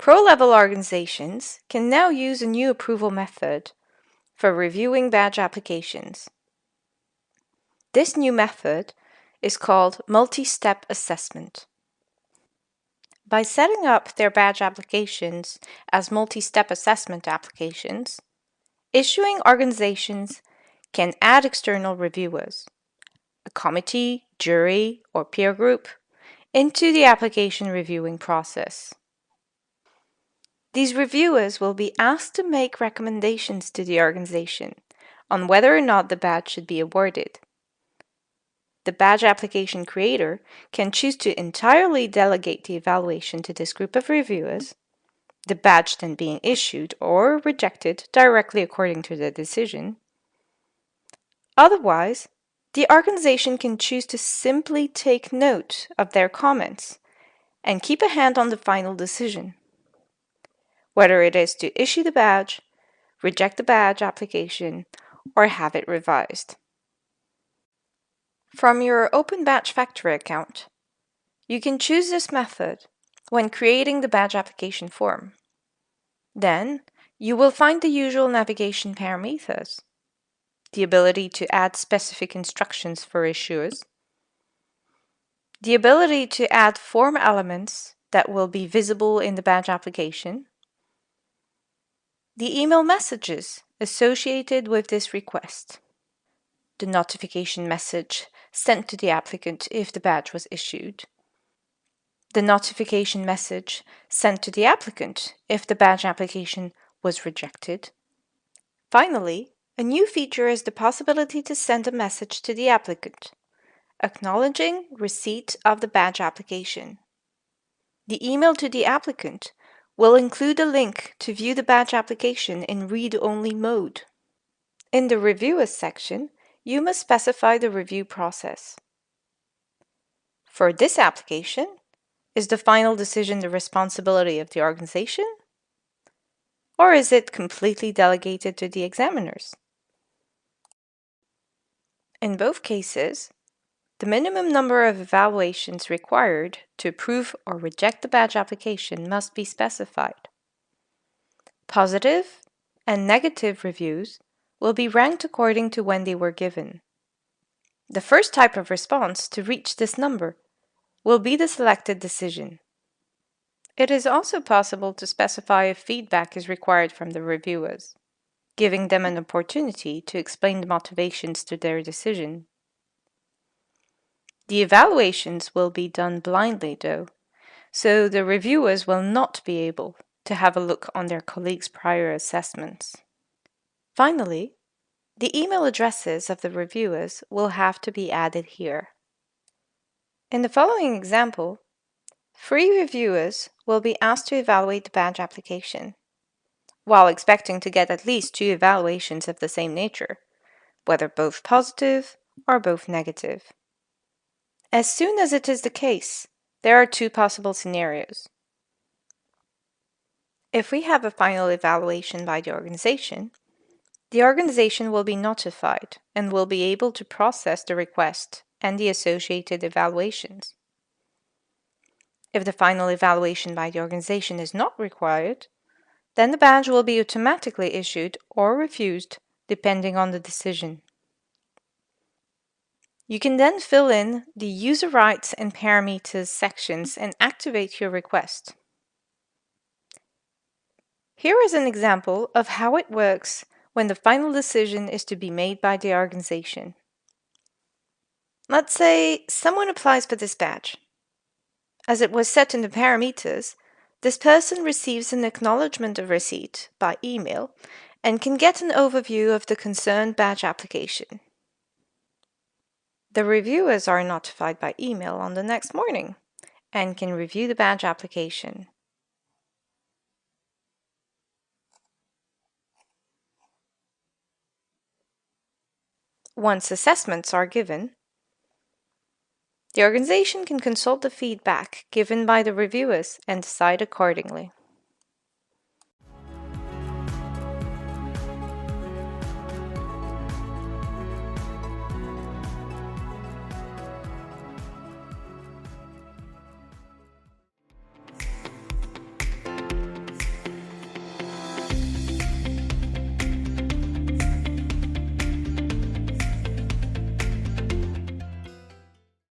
Pro-level organizations can now use a new approval method for reviewing badge applications. This new method is called multi-step assessment. By setting up their badge applications as multi-step assessment applications, issuing organizations can add external reviewers, a committee, jury, or peer group, into the application reviewing process. These reviewers will be asked to make recommendations to the organization on whether or not the badge should be awarded. The badge application creator can choose to entirely delegate the evaluation to this group of reviewers, the badge then being issued or rejected directly according to their decision. Otherwise, the organization can choose to simply take note of their comments and keep a hand on the final decision, whether it is to issue the badge, reject the badge application, or have it revised. From your Open Badge Factory account, you can choose this method when creating the badge application form. Then, you will find the usual navigation parameters, the ability to add specific instructions for issuers, the ability to add form elements that will be visible in the badge application, the email messages associated with this request, the notification message sent to the applicant if the badge was issued, the notification message sent to the applicant if the badge application was rejected. Finally, a new feature is the possibility to send a message to the applicant, acknowledging receipt of the badge application. The email to the applicant will include a link to view the badge application in read-only mode. In the Reviewers section, you must specify the review process. For this application, is the final decision the responsibility of the organization? Or is it completely delegated to the examiners? In both cases, the minimum number of evaluations required to approve or reject the badge application must be specified. Positive and negative reviews will be ranked according to when they were given. The first type of response to reach this number will be the selected decision. It is also possible to specify if feedback is required from the reviewers, giving them an opportunity to explain the motivations to their decision. The evaluations will be done blindly though, so the reviewers will not be able to have a look on their colleagues' prior assessments. Finally, the email addresses of the reviewers will have to be added here. In the following example, 3 reviewers will be asked to evaluate the badge application, while expecting to get at least 2 evaluations of the same nature, whether both positive or both negative. As soon as it is the case, there are 2 possible scenarios. If we have a final evaluation by the organization will be notified and will be able to process the request and the associated evaluations. If the final evaluation by the organization is not required, then the badge will be automatically issued or refused depending on the decision. You can then fill in the user rights and parameters sections and activate your request. Here is an example of how it works when the final decision is to be made by the organization. Let's say someone applies for this badge. As it was set in the parameters, this person receives an acknowledgement of receipt by email and can get an overview of the concerned badge application. The reviewers are notified by email on the next morning and can review the badge application. Once assessments are given, the organization can consult the feedback given by the reviewers and decide accordingly.